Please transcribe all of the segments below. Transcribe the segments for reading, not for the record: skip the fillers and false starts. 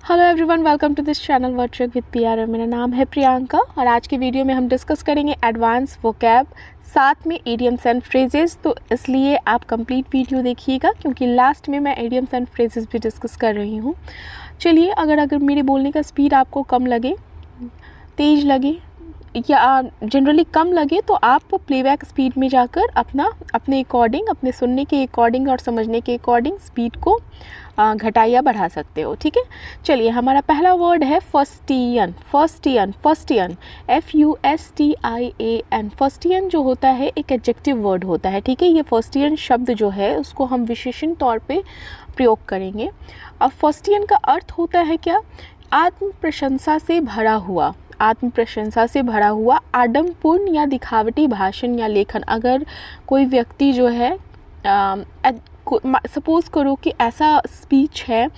Hello everyone, welcome to this channel word trick with PR. मेरा नाम है प्रियंका और आज की वीडियो में हम डिस्कस करेंगे एडवांस वोकैब, साथ में इडियम्स एंड फ्रेजेस। तो इसलिए आप कंप्लीट वीडियो देखिएगा क्योंकि लास्ट में मैं इडियम्स एंड फ्रेजेस भी डिस्कस कर रही हूँ। चलिए, अगर मेरे बोलने का स्पीड आपको कम लगे, तेज़ लगे या जनरली कम लगे तो आप प्लेबैक स्पीड में जाकर अपने अकॉर्डिंग, अपने सुनने के अकॉर्डिंग और समझने के अकॉर्डिंग स्पीड को घटा या बढ़ा सकते हो। ठीक है, चलिए हमारा पहला वर्ड है फस्टियन। फस्टियन FUSTIAN। फस्टियन जो होता है एक एडजेक्टिव वर्ड होता है। ठीक है, ये फस्टियन शब्द जो है उसको हम विशेषण तौर पे प्रयोग करेंगे। अब फस्टियन का अर्थ होता है क्या? आत्म प्रशंसा से भरा हुआ, आत्म प्रशंसा से भरा हुआ आडंबरपूर्ण या दिखावटी भाषण या लेखन। अगर कोई व्यक्ति जो है सपोज़ करो कि ऐसा स्पीच है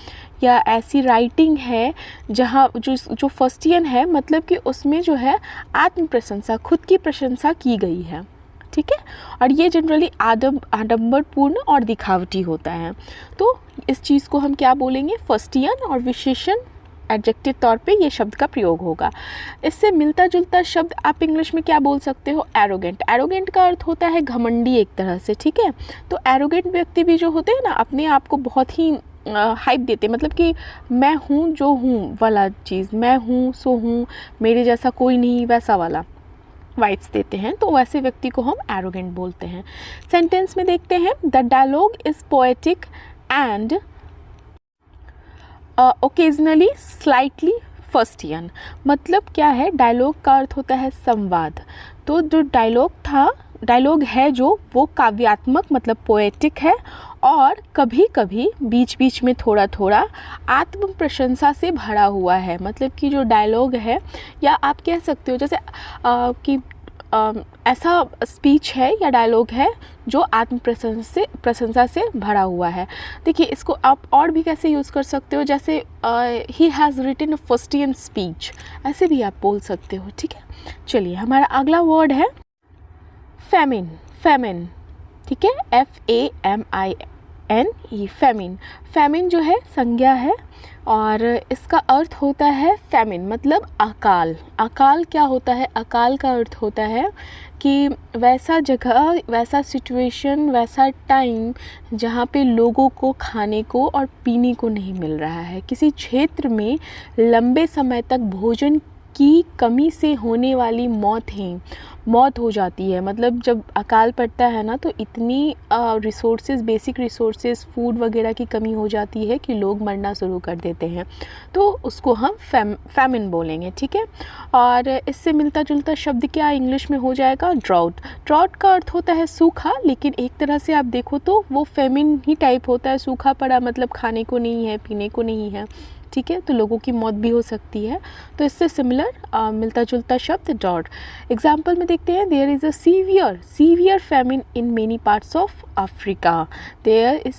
या ऐसी राइटिंग है जहाँ जो फस्टियन है, मतलब कि उसमें जो है आत्म प्रशंसा, खुद की प्रशंसा की गई है। ठीक है, और ये जनरली आडंबरपूर्ण और दिखावटी होता है। तो इस चीज़ को हम क्या बोलेंगे? फस्टियन, और विशेषण एडजेक्टिव तौर पे ये शब्द का प्रयोग होगा। इससे मिलता जुलता शब्द आप इंग्लिश में क्या बोल सकते हो? एरोगेंट। एरोगेंट का अर्थ होता है घमंडी एक तरह से। ठीक है, तो एरोगेंट व्यक्ति भी जो होते हैं ना, अपने आप को बहुत ही हाइप देते, मतलब कि मैं हूँ जो हूँ वाला चीज़, मैं हूँ सो हूँ, मेरे जैसा कोई नहीं, वैसा वाला वाइब्स देते हैं। तो वैसे व्यक्ति को हम एरोगेंट बोलते हैं। सेंटेंस में देखते हैं, the dialogue is poetic and occasionally slightly fustian. मतलब क्या है? डायलॉग का अर्थ होता है संवाद। तो जो डायलॉग है जो वो काव्यात्मक, मतलब पोएटिक है, और कभी कभी बीच बीच में थोड़ा थोड़ा आत्म प्रशंसा से भरा हुआ है। मतलब कि जो डायलॉग है, या आप कह सकते हो जैसे कि ऐसा स्पीच है या डायलॉग है जो आत्म प्रशंसा से भरा हुआ है। देखिए, इसको आप और भी कैसे यूज़ कर सकते हो, जैसे he has written a fustian speech, ऐसे भी आप बोल सकते हो। ठीक है, चलिए हमारा अगला वर्ड है फेमिन। फेमिन, ठीक है, FAMIN, फेमिन। फेमिन जो है संज्ञा है और इसका अर्थ होता है फैमिन, मतलब अकाल। अकाल क्या होता है? अकाल का अर्थ होता है कि वैसा जगह, वैसा सिचुएशन, वैसा टाइम जहाँ पे लोगों को खाने को और पीने को नहीं मिल रहा है। किसी क्षेत्र में लंबे समय तक भोजन की कमी से होने वाली मौत हो जाती है। मतलब जब अकाल पड़ता है ना, तो इतनी रिसोर्सेज, बेसिक रिसोर्सेज, फूड वगैरह की कमी हो जाती है कि लोग मरना शुरू कर देते हैं। तो उसको हम फैमिन बोलेंगे। ठीक है, और इससे मिलता जुलता शब्द क्या इंग्लिश में हो जाएगा? ड्राउट। ड्राउट का अर्थ होता है सूखा, लेकिन एक तरह से आप देखो तो वो फेमिन ही टाइप होता है। सूखा पड़ा मतलब खाने को नहीं है, पीने को नहीं है। ठीक है, तो लोगों की मौत भी हो सकती है। तो इससे सिमिलर मिलता जुलता शब्द डॉट। एग्जाम्पल में देखते हैं, there is a severe famine in many parts of Africa. There is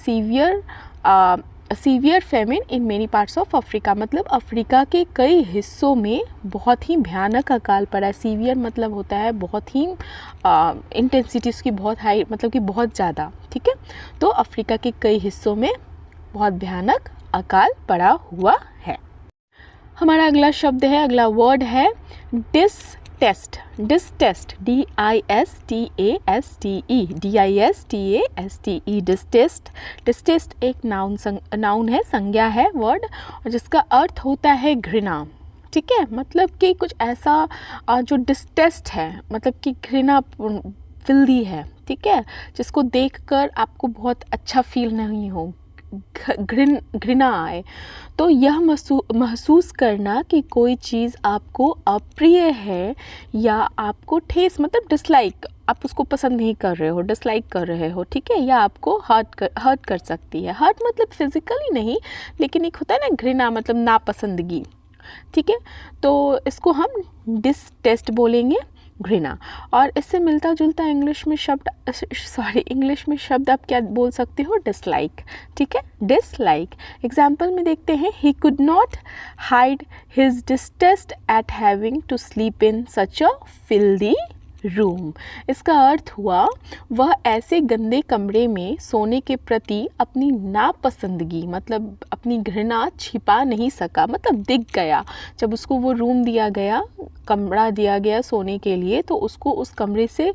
severe famine in many parts of Africa, मतलब अफ्रीका के कई हिस्सों में बहुत ही भयानक अकाल पड़ा है। सीवियर मतलब होता है बहुत ही इंटेंसिटी उसकी बहुत हाई, मतलब कि बहुत ज़्यादा। ठीक है, तो अफ्रीका के कई हिस्सों में बहुत भयानक अकाल पड़ा हुआ है। हमारा अगला शब्द है, अगला वर्ड है डिसटेस्ट। डिसटेस्ट, DISTASTE, डिसटेस्ट। डिसटेस्ट एक नाउन है, संज्ञा है, वर्ड, और जिसका अर्थ होता है घृणा। ठीक है, मतलब कि कुछ ऐसा जो डिसटेस्ट है, मतलब कि घृणा फिल्दी है। ठीक है, जिसको देखकर आपको बहुत अच्छा फील नहीं हो, घृणा आए। तो यह महसूस करना कि कोई चीज़ आपको अप्रिय है या आपको ठेस, मतलब डिसलाइक, आप उसको पसंद नहीं कर रहे हो, डिसलाइक कर रहे हो। ठीक है, या आपको हर्ट कर सकती है। हर्ट मतलब फिजिकली नहीं, लेकिन एक होता है ना घृणा, मतलब नापसंदगी। ठीक है, तो इसको हम डिसटेस्ट बोलेंगे, घृणा। और इससे मिलता जुलता इंग्लिश में शब्द आप क्या बोल सकते हो? डिसलाइक। ठीक है, डिसलाइक। एग्जाम्पल में देखते हैं, he could not hide his distaste at having to sleep in such a filthy room. इसका अर्थ हुआ वह ऐसे गंदे कमरे में सोने के प्रति अपनी नापसंदगी मतलब अपनी घृणा छिपा नहीं सका, मतलब दिख गया। जब उसको वो रूम दिया गया, कमरा दिया गया सोने के लिए, तो उसको उस कमरे से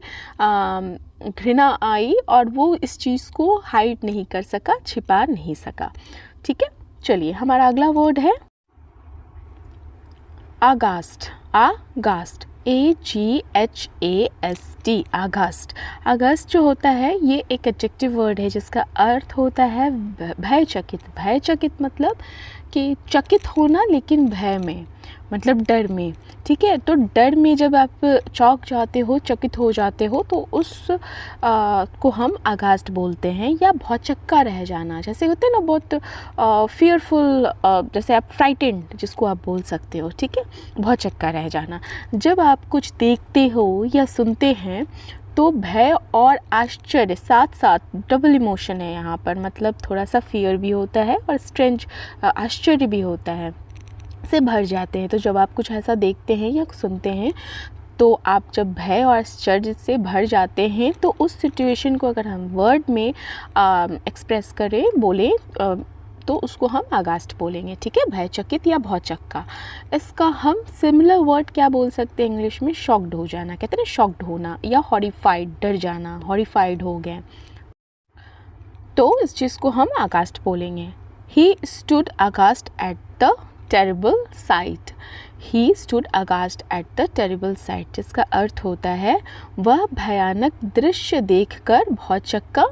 घृणा आई और वो इस चीज़ को हाइड नहीं कर सका, छिपा नहीं सका। ठीक है, चलिए हमारा अगला वर्ड है आगास्ट। आगास्ट, AGHAST, आगास्ट। अगस्त जो होता है ये एक एडजेक्टिव वर्ड है जिसका अर्थ होता है भयचकित। भयचकित मतलब कि चकित होना लेकिन भय में, मतलब डर में। ठीक है, तो डर में जब आप चौंक जाते हो, चकित हो जाते हो, तो उस को हम आगास्ट बोलते हैं। या भौचक्का रह जाना, जैसे होते हैं ना बहुत फियरफुल, जैसे आप फ्राइटेंड जिसको आप बोल सकते हो। ठीक है, भौचक्का रह जाना। जब आप कुछ देखते हो या सुनते हैं तो भय और आश्चर्य साथ साथ, डबल इमोशन है यहाँ पर, मतलब थोड़ा सा फियर भी होता है और स्ट्रेंज आश्चर्य भी होता है, से भर जाते हैं। तो जब आप कुछ ऐसा देखते हैं या सुनते हैं तो आप जब भय और आश्चर्य से भर जाते हैं, तो उस सिचुएशन को अगर हम वर्ड में एक्सप्रेस करें, बोलें, तो उसको हम आगास्ट बोलेंगे। ठीक है, भयचकित या भौचक्का। इसका हम सिमिलर वर्ड क्या बोल सकते हैं इंग्लिश में? शॉक्ड हो जाना, कहते हैं ना, शॉक्ड होना, या हॉरिफाइड, डर जाना, हॉरिफाइड हो गए, तो इस चीज़ को हम आगास्ट बोलेंगे। He stood aghast at the terrible sight. He stood aghast at the terrible sight, जिसका अर्थ होता है वह भयानक दृश्य देखकर भौचक्का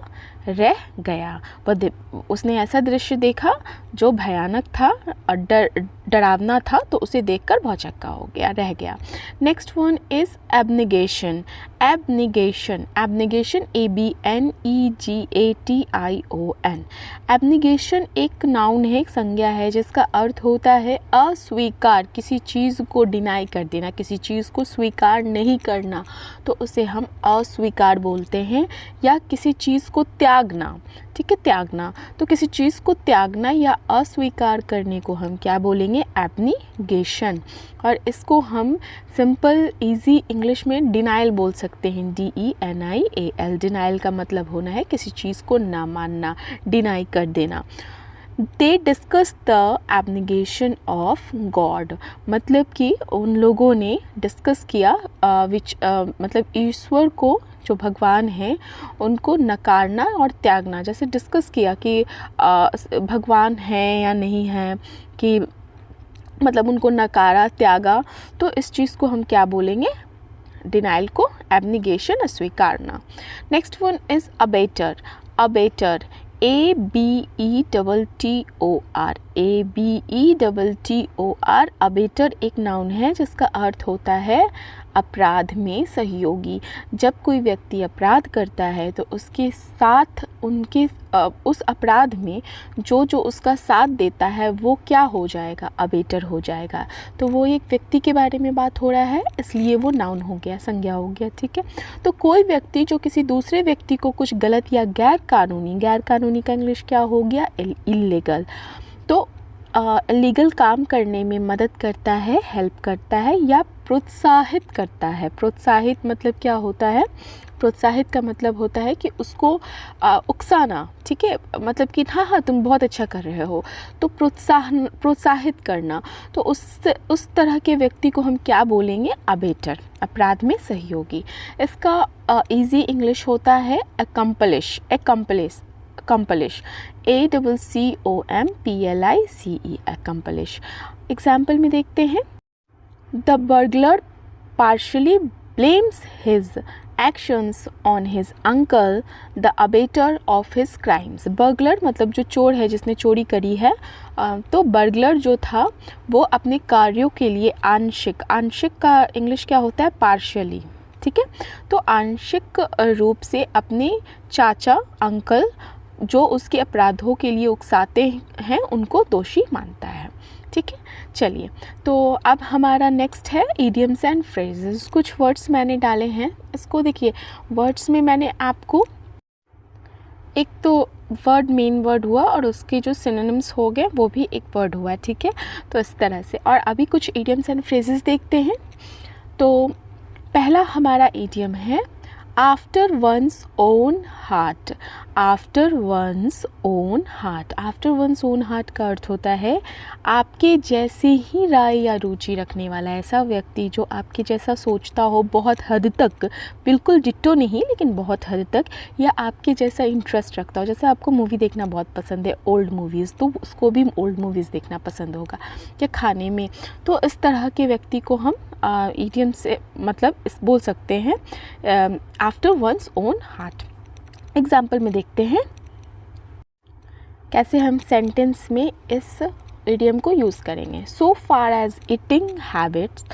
रह गया। वह उसने ऐसा दृश्य देखा जो भयानक था और डरावना था, तो उसे देखकर भौचक्का हो गया, रह गया। Next one is abnegation. Abnegation, abnegation ABNEGATION। Abnegation एक नाउन है, एक संज्ञा है जिसका अर्थ होता है अस्वीकार, किसी चीज़ को डिनाई कर देना, किसी चीज़ को स्वीकार नहीं करना, तो उसे हम अस्वीकार बोलते हैं। या किसी चीज़ को त्यागना, ठीक है, त्यागना, तो किसी चीज़ को त्यागना या अस्वीकार करने को हम क्या बोलेंगे? एब्निगेशन। और इसको हम सिंपल इजी इंग्लिश में डिनाइल बोल सकते हैं, DENIAL। डिनाइल का मतलब होना है किसी चीज़ को ना मानना, डिनाई कर देना। They discuss the abnegation of God, मतलब कि उन लोगों ने डिस्कस किया मतलब ईश्वर को, जो भगवान हैं, उनको नकारना और त्यागना। जैसे डिस्कस किया कि भगवान हैं या नहीं हैं, कि मतलब उनको नकारा, त्यागा, तो इस चीज़ को हम क्या बोलेंगे? डिनाइल को एब्निगेशन, अस्वीकारना। Next one is abettor. Abettor, ABETTOR, ABETTOR। Abettor एक नाउन है जिसका अर्थ होता है अपराध में सहयोगी। जब कोई व्यक्ति अपराध करता है तो उसके साथ उनके उस अपराध में जो जो उसका साथ देता है वो क्या हो जाएगा? अबेटर हो जाएगा। तो वो एक व्यक्ति के बारे में बात हो रहा है, इसलिए वो नाउन हो गया, संज्ञा हो गया। ठीक है, तो कोई व्यक्ति जो किसी दूसरे व्यक्ति को कुछ गलत या गैर कानूनी का इंग्लिश क्या हो गया? इल्लीगल। तो लीगल काम करने में मदद करता है, हेल्प करता है या प्रोत्साहित करता है। प्रोत्साहित मतलब क्या होता है? प्रोत्साहित का मतलब होता है कि उसको उकसाना। ठीक है, मतलब कि हाँ तुम बहुत अच्छा कर रहे हो, तो प्रोत्साहित करना। तो उस तरह के व्यक्ति को हम क्या बोलेंगे? अबेटर, अपराध में सहयोगी। इसका इजी इंग्लिश होता है accomplish. accomplish, ACCOMPLICE, accomplish। Example में देखते हैं, the burglar partially blames his actions on his uncle, the abater of his crimes। Burglar मतलब जो चोर है, जिसने चोरी करी है, तो बर्गलर जो था वो अपने कार्यों के लिए आंशिक का इंग्लिश क्या होता है? पार्शियली। ठीक है, तो आंशिक रूप से अपने चाचा, अंकल, जो उसके अपराधों के लिए उकसाते हैं, उनको दोषी मानता है। ठीक है, चलिए, तो अब हमारा नेक्स्ट है इडियम्स एंड फ्रेजेस। कुछ वर्ड्स मैंने डाले हैं, इसको देखिए। वर्ड्स में मैंने आपको एक तो वर्ड मेन वर्ड हुआ और उसके जो सिनोनिम्स हो गए वो भी एक वर्ड हुआ। ठीक है, तो इस तरह से। और अभी कुछ इडियम्स एंड फ्रेजेस देखते हैं। तो पहला हमारा इडियम है after one's own heart. After one's own heart, after one's own heart का अर्थ होता है आपके जैसे ही राय या रुचि रखने वाला ऐसा व्यक्ति जो आपके जैसा सोचता हो बहुत हद तक, बिल्कुल डिट्टो नहीं लेकिन बहुत हद तक, या आपके जैसा इंटरेस्ट रखता हो। जैसे आपको मूवी देखना बहुत पसंद है, ओल्ड मूवीज़, तो उसको भी ओल्ड मूवीज़ देखना पसंद होगा, या खाने में, तो इस तरह के व्यक्ति को हम इडियम से मतलब बोल सकते हैं after one's own heart. Example में देखते हैं कैसे हम सेंटेंस में इस इडियम को यूज़ करेंगे। So far as eating habits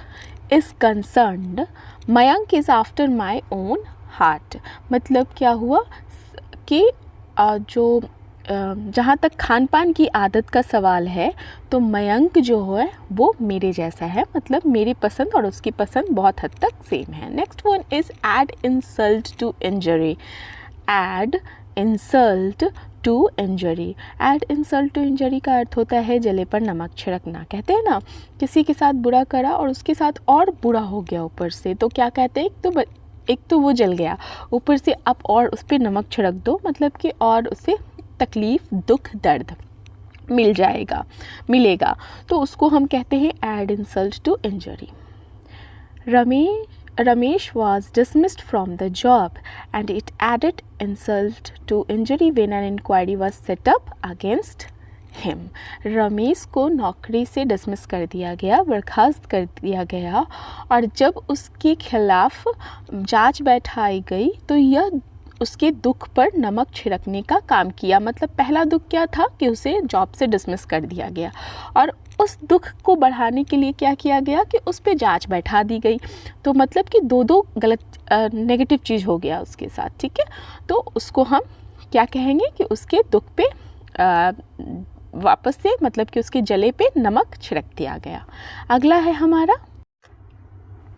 is concerned Mayank is after my own heart. मतलब क्या हुआ कि जो जहाँ तक खान पान की आदत का सवाल है तो मयंक जो है वो मेरे जैसा है, मतलब मेरी पसंद और उसकी पसंद बहुत हद तक सेम है। Next one is add insult to injury. Add insult to injury. Add insult to injury का अर्थ होता है जले पर नमक छिड़कना। कहते हैं ना, किसी के साथ बुरा करा और उसके साथ और बुरा हो गया ऊपर से, तो क्या कहते हैं, एक तो वो जल गया, ऊपर से आप और उस पर नमक छिड़क दो, मतलब कि और उसे तकलीफ़, दुख, दर्द मिलेगा, तो उसको हम कहते हैं add insult to injury. Ramesh was dismissed from the job and it added insult to injury when an inquiry was set up against him. Ramesh को नौकरी से डिसमिस कर दिया गया, बर्खास्त कर दिया गया, और जब उसके खिलाफ जांच बैठाई गई तो यह उसके दुख पर नमक छिड़कने का काम किया। मतलब पहला दुख क्या था कि उसे जॉब से डिसमिस कर दिया गया, और उस दुख को बढ़ाने के लिए क्या किया गया कि उस पे जांच बैठा दी गई। तो मतलब कि दो गलत नेगेटिव चीज़ हो गया उसके साथ, ठीक है। तो उसको हम क्या कहेंगे कि उसके दुख पे वापस से, मतलब कि उसके जले पे नमक छिड़क दिया गया। अगला है हमारा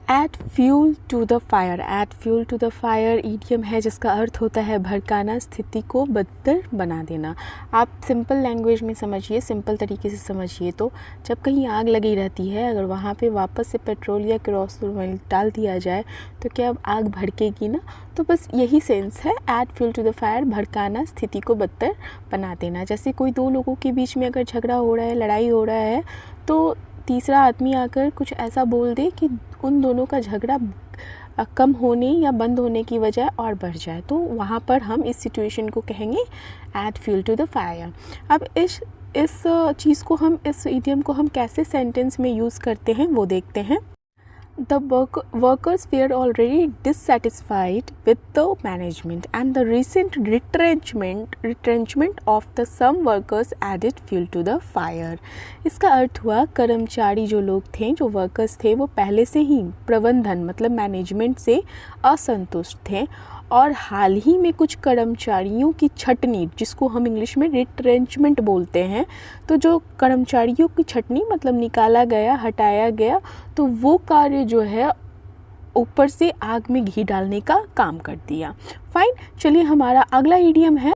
add fuel to the fire. Add fuel to the fire idiom है जिसका अर्थ होता है भड़काना, स्थिति को बदतर बना देना। आप सिंपल लैंग्वेज में समझिए, सिंपल तरीके से समझिए, तो जब कहीं आग लगी रहती है, अगर वहाँ पे वापस से पेट्रोल या केरोसिन ऑयल डाल दिया जाए तो क्या आग भड़केगी ना। तो बस यही सेंस है add fuel to the fire, भड़काना, स्थिति को बदतर बना देना। जैसे कोई दो लोगों के बीच में अगर झगड़ा हो रहा है, लड़ाई हो रहा है, तो तीसरा आदमी आकर कुछ ऐसा बोल दे कि उन दोनों का झगड़ा कम होने या बंद होने की वजह और बढ़ जाए, तो वहाँ पर हम इस सिचुएशन को कहेंगे add fuel to the fire. अब इस चीज़ को हम, इस इडियम को हम कैसे सेंटेंस में यूज़ करते हैं वो देखते हैं। The workers were already dissatisfied with the management and the recent retrenchment of the some workers added fuel to the fire। इसका अर्थ हुआ कर्मचारी जो लोग थे, जो वर्कर्स थे, वो पहले से ही प्रबंधन मतलब मैनेजमेंट से असंतुष्ट थे, और हाल ही में कुछ कर्मचारियों की छटनी, जिसको हम इंग्लिश में रिट्रेंचमेंट बोलते हैं, तो जो कर्मचारियों की छटनी मतलब निकाला गया, हटाया गया, तो वो कार्य जो है ऊपर से आग में घी डालने का काम कर दिया। फाइन, चलिए हमारा अगला इडियम है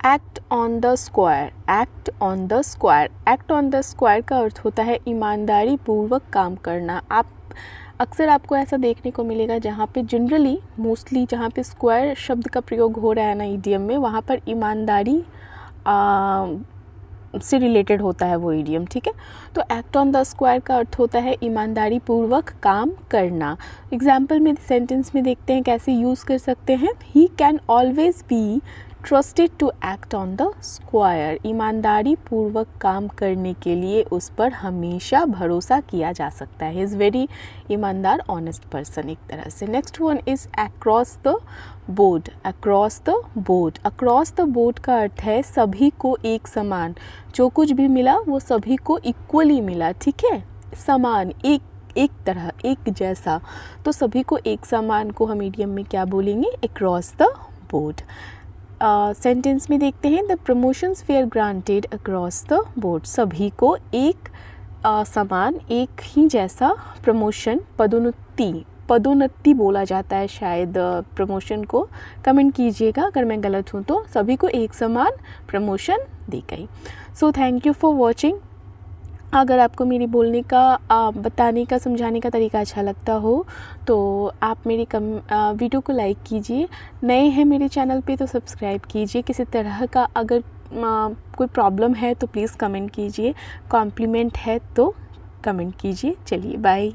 act on the square. Act on the square. Act on the square का अर्थ होता है ईमानदारी पूर्वक काम करना। अक्सर आपको ऐसा देखने को मिलेगा जहाँ पे जनरली मोस्टली जहाँ पे स्क्वायर शब्द का प्रयोग हो रहा है ना इडियम में, वहाँ पर ईमानदारी से रिलेटेड होता है वो इडियम, ठीक है। तो एक्ट ऑन द स्क्वायर का अर्थ होता है ईमानदारी पूर्वक काम करना। एग्जाम्पल में सेंटेंस में देखते हैं कैसे यूज़ कर सकते हैं। He can always be trusted to act on the square. ईमानदारी पूर्वक काम करने के लिए उस पर हमेशा भरोसा किया जा सकता है। ही इज़ वेरी ईमानदार, ऑनेस्ट पर्सन एक तरह से। Next one is across the board. Across the board. Across the board का अर्थ है सभी को एक समान, जो कुछ भी मिला वो सभी को इक्वली मिला, ठीक है, समान, एक तरह, एक जैसा, तो सभी को एक समान को हम मीडियम में क्या बोलेंगे, अक्रॉस द बोर्ड। सेंटेंस में देखते हैं the promotions fair granted across the board. सभी को एक समान, एक ही जैसा प्रमोशन, पदोन्नति बोला जाता है शायद प्रमोशन को, कमेंट कीजिएगा अगर मैं गलत हूँ तो। सभी को एक समान प्रमोशन दी गई। So thank you for watching. अगर आपको मेरी बोलने का बताने का समझाने का तरीका अच्छा लगता हो तो आप मेरी वीडियो को लाइक कीजिए। नए हैं मेरे चैनल पे तो सब्सक्राइब कीजिए। किसी तरह का अगर कोई प्रॉब्लम है तो प्लीज़ कमेंट कीजिए, कॉम्प्लीमेंट है तो कमेंट कीजिए। चलिए बाय।